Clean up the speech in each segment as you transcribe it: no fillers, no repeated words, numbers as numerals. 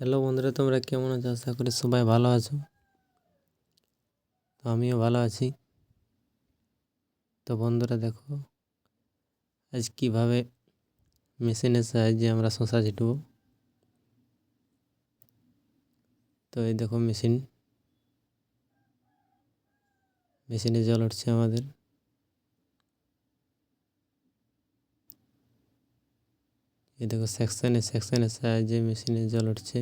Hello বন্ধুরা, তোমরা কেমন আছো? আশা করি সবাই ভালো আছো। তো আমিও ভালো আছি। তো বন্ধুরা দেখো, আজ কিভাবে মেশিনের সাহায্যে আমরা শশা ছিটবো। তো এই দেখো মেশিনে জল উঠছে আমাদের। এই দেখো সেকশনের সাহায্যে মেশিনে জল উঠছে।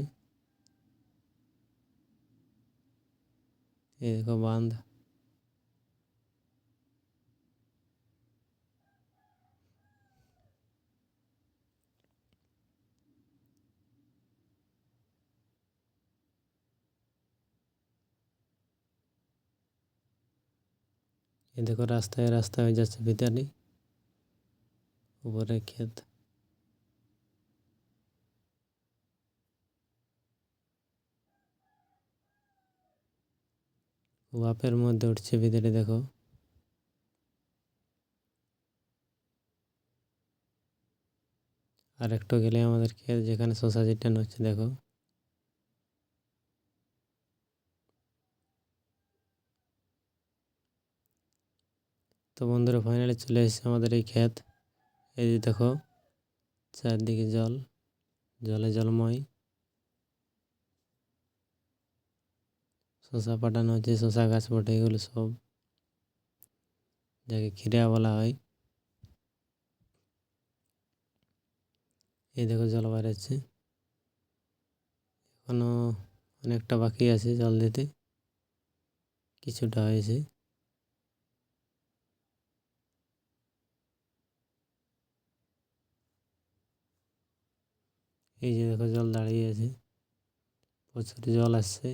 এই দেখো বাঁধ। এই দেখো রাস্তায় হয়ে যাচ্ছে ভিতরে, উপরে ক্ষেত। বাপের মধ্যে উঠছে ভিতরে দেখো। আর একটু গেলে আমাদের ক্ষেত, যেখানে শশা ছিটানো হচ্ছে দেখো। তো বন্ধুরা ফাইনালি চলে এসেছে আমাদের এই ক্ষেত। এই যে দেখো, চারদিকে জলে জলময়। শশা পাঠানো হচ্ছে, শশা গাছ বটে এগুলো সব, যাকে খিরা বলা হয়। এই দেখো জল বেরোচ্ছে, এখনো অনেকটা বাকি আছে জল দিতে, কিছুটা হয়েছে। এই যে দেখো জল দাঁড়িয়ে আছে, প্রচুর জল আসছে।